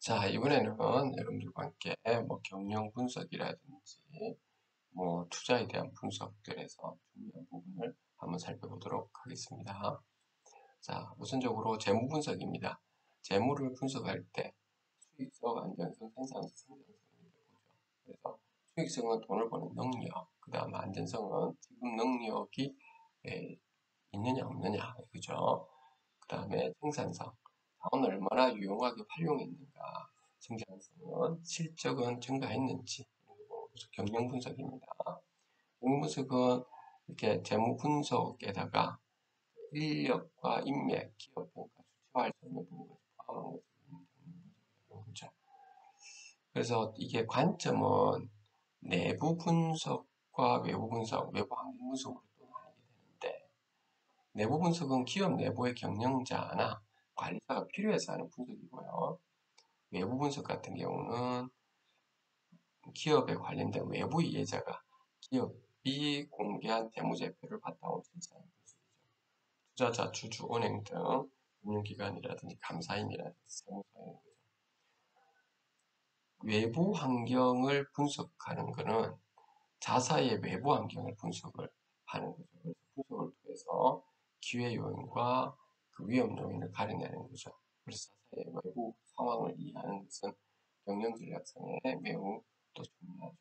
자, 이번에는 여러분들과 함께 경영 분석이라든지 투자에 대한 분석들에서 중요한 부분을 한번 살펴보도록 하겠습니다. 자, 우선적으로 재무 분석입니다. 재무를 분석할 때 수익성, 안전성, 생산성, 성장성을 보죠. 그래서 수익성은 돈을 버는 능력, 그 다음 안전성은 지급 능력이 있느냐 없느냐, 그죠? 그 다음에 생산성, 자원을 얼마나 유용하게 활용했는가, 성장성은 실적은 증가했는지, 그래서 경영 분석입니다. 경영 분석은 이렇게 재무 분석에다가 인력과 인맥, 기업 평가, 수치화할 수 있는 부분을 포함한 것을 경영 분석이라고 하죠. 그래서 이게 관점은 내부 분석과 외부 분석, 외부 환경 분석으로 또 나뉘게 되는데, 내부 분석은 기업 내부의 경영자나 관리자가 필요해서 하는 분석이고요. 외부 분석 같은 경우는 기업에 관련된 외부 이해자가 기업이 공개한 재무제표를 바탕으로 실시하는 분석이죠. 투자자, 주주, 은행 등 금융기관이라든지 감사인이라든지 세무서 이런 거죠. 외부 환경을 분석하는 것은 자사의 외부 환경을 분석을 하는 거죠. 그래서 분석을 통해서 기회 요인과 그 위험 요인을 가려내는 거죠. 그래서 자사의 외부 상황을 이해하는 것은 경영 전략상에 매우 또 중요하죠.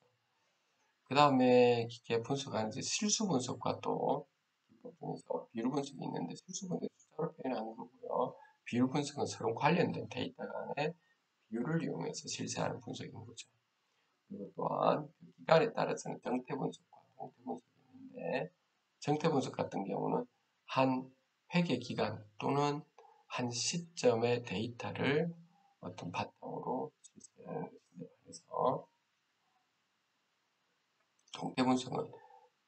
그 다음에 기계 분석하는 이제 실수 분석과 또 기법 중에서 비율 분석이 있는데 실수 분석은 숫자로 표현하는 거고요. 비율 분석은 서로 관련된 데이터 간의 비율을 이용해서 실시하는 분석인 거죠. 그리고 또한 그 기간에 따라서는 정태 분석과 동태 분석이 있는데 정태 분석 같은 경우는 한 회계 기간 또는 한 시점의 데이터를 어떤 바탕으로 실시하는 것인데 그래서 동태 분석은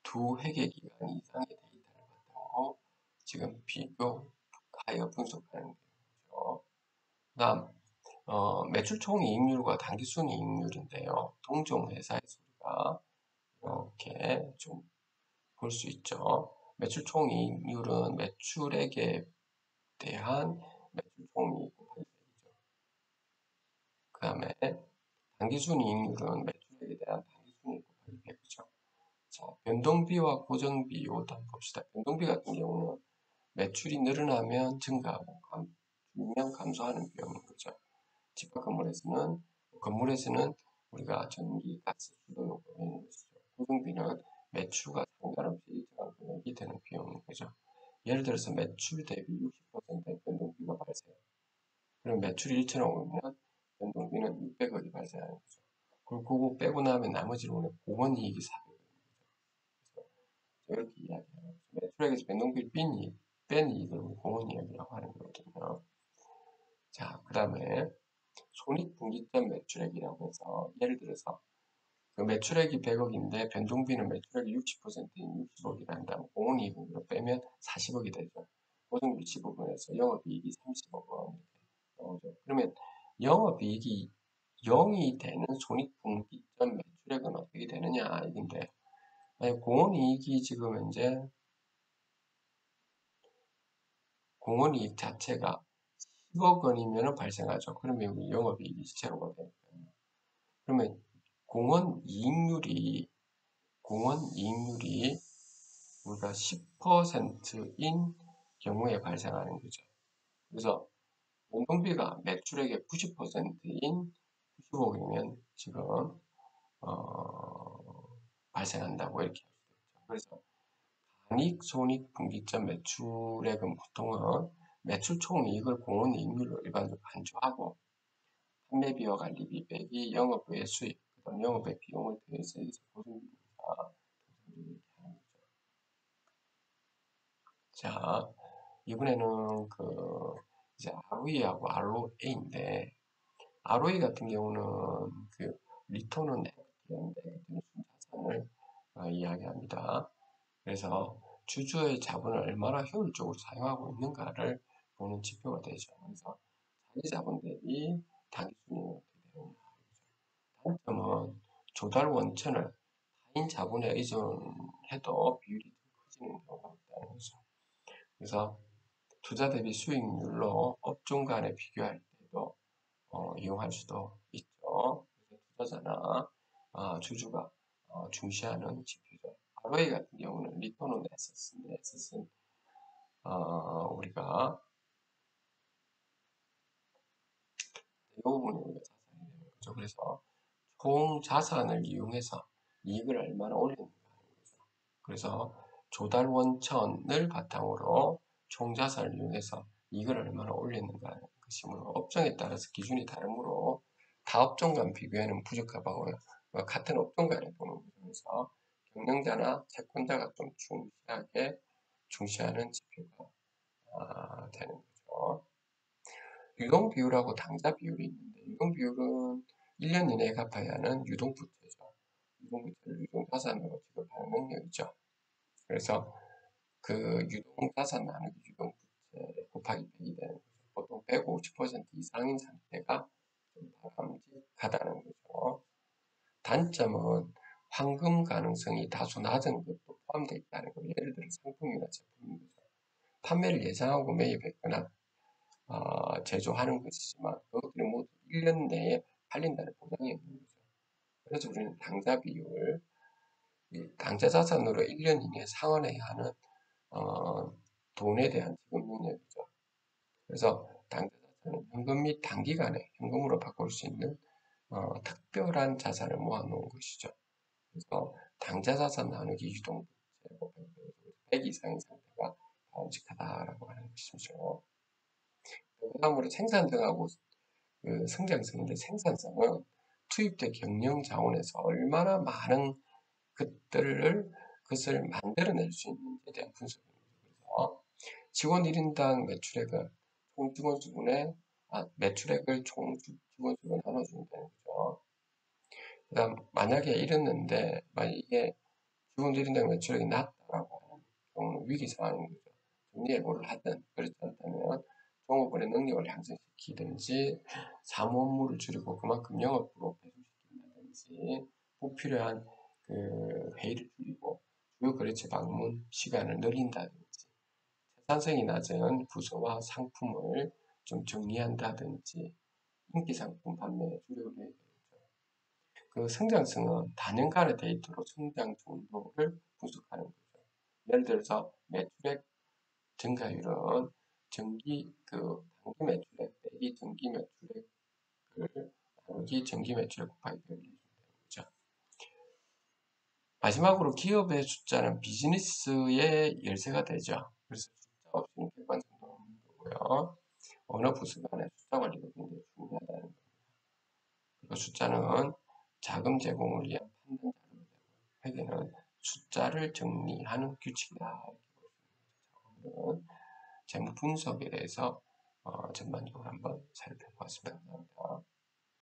두 회계 기간 이상의 데이터를 바탕으로 지금 비교하여 분석하는 거죠. 다음 매출 총이익률과 당기순이익률인데요. 동종 회사의 수가 이렇게 좀 볼 수 있죠. 매출 총이익률은 매출액에 대한 매출 총이익 곱하기 100이죠. 그 다음에 당기순이익률은 매출액에 대한 당기순이익 곱하기 100이죠. 자, 변동비와 고정비 요단 봅시다. 변동비 같은 경우는 매출이 늘어나면 증가하고 줄면 감소하는 비용인 거죠. 집합 건물에서는 우리가 전기, 가스, 수도 요금을 쓰죠. 고정비는 매출과 상관없이 일정한 금액이 되는 비용인 거죠. 예를 들어서 매출 대비 60%의 변동비가 발생. 그럼 매출이 1천억이면 변동비는 600억이 발생하는 거죠. 그리고 그거 빼고 나면 나머지로는 공원이익이 400억인 거죠. 이렇게 이야기하는 거죠. 매출액에서 변동비를 뺀 이익을 공원이익이라고 하는 거거든요. 자, 그 다음에 손익분기점 매출액이라고 해서 예를 들어서 그 매출액이 100억인데 변동비는 매출액이 60%인 60억이라 다면 공원이익을 빼면 40억이 되죠. 고정비 15분에서 영업이익이 30억 원 나오죠. 그러면 영업이익이 0이 되는 손익분기점 매출액은 어떻게 되느냐 이건데 공원이익이 지금 현재 공원이익 자체가 10억 원이면 발생하죠. 그러면 영업이익이 제로가 되니까요. 그러면 공원 이익률이 우리가 10%인 경우에 발생하는 거죠. 그래서 변동비가 매출액의 90%인 90억이면 지금 발생한다고 이렇게 할 수 있죠. 그래서 간익, 손익, 분기점 매출액은 보통은 매출 총이익을 공원이익률로 일반적으로 간주하고 판매비와 관리비 빼기 영업외 수익, 그다음 영업외 비용을 더해서 고정비가 이렇게 하는 거죠. 자, 이번에는 이제 ROE하고 ROA인데 ROE 같은 경우는 그 리턴은 액티브인데 순자산을 이야기합니다. 그래서 주주의 자본을 얼마나 효율적으로 사용하고 있는가를 보는 지표가 되죠. 그래서 자기 자본 대비 단기순이익이 어떻게 되느냐. 단점은 조달 원천을 타인 자본에 의존해도 비율이 커지는 경우가 있다는 거죠. 그래서 투자 대비 수익률로 업종 간에 비교할 때도 이용할 수도 있죠. 투자자나 주주가 중시하는 지표죠. ROA 같은 경우는 Return on Assets인데, Assets는 우리가 이 부분이 우리가 자산이 되는 거죠. 그래서 총 자산을 이용해서 이익을 얼마나 올리는가 하는 거죠. 그래서 조달 원천을 바탕으로 총 자산을 이용해서 이익을 얼마나 올리는가 하는 것이므로 업종에 따라서 기준이 다르므로 타 업종 간 비교에는 부적합하고요. 같은 업종 간에 보는 거죠. 경영자나 채권자가 좀 중시하는 지표가 되는 거죠. 유동 비율하고 당좌 비율이 있는데, 유동 비율은 1년 이내에 갚아야 하는 유동부채죠. 유동부채를 유동자산으로 지급하는 능력이죠. 그래서 그 유동자산 나누기 유동부채 곱하기 100이 되는 거죠. 보통 150% 이상인 상태가 좀 바람직하다는 거죠. 단점은 황금 가능성이 다소 낮은 것도 포함되어 있다는 거예요. 예를 들어 상품이나 제품인 거죠. 판매를 예상하고 매입했거나 제조하는 것이지만 그것들이 모두 1년 내에 팔린다는 보장이 없는 거죠. 그래서 우리는 당좌 비율, 당좌 자산으로 1년 이내에 상환해야 하는 돈에 대한 지급 능력이죠. 그래서 당좌 자산은 현금 및 단기간에 현금으로 바꿀 수 있는 특별한 자산을 모아놓은 것이죠. 그래서 당좌 자산 나누기 유동부채 100 이상인 상태가 바람직하다라고 하는 것이죠. 그 다음으로 생산 등하고 그 성장성인데, 생산성은 투입된 경영 자원에서 얼마나 많은 것을 만들어낼 수 있는지에 대한 분석입니다. 그래서 직원 1인당 매출액을 총 직원 수분의 매출액을 총 직원 수분 나눠주면 되는 거죠. 그다음 만약에 이랬는데 만약에 직원 1인당 매출액이 낮다라고 하는 경우는 위기 상황인 거죠. 정리해고를 하든 그렇지 않다면 종업원의 능력을 향상시키든지 사무 업무를 줄이고 그만큼 영업으로 배수시킨다든지 불필요한 그 회의를 줄이고 주요 거래처 방문 시간을 늘린다든지 생산성이 낮은 부서와 상품을 좀 정리한다든지 인기 상품 판매에 주력을 해야 되겠죠. 그 성장성은 단연간의 데이터로 성장 정도를 분석하는 거죠. 예를 들어서 매출액 증가율은 단기 매출액 빼기 정기 매출액을 나누기 정기 매출액 곱하기 100을 해주면 되는 거죠. 마지막으로 기업의 숫자는 비즈니스의 열쇠가 되죠. 그래서 숫자 없이는 객관성도 없는 거고요. 어느 부서 간의 숫자 관리가 굉장히 중요하다는 겁니다. 그리고 숫자는 자금 제공을 위한 판단 자료가 되고 회계는 숫자를 정리하는 규칙이다. 오늘은 재무 분석에 대해서 전반적으로 한번 살펴보았습니다. 감사합니다.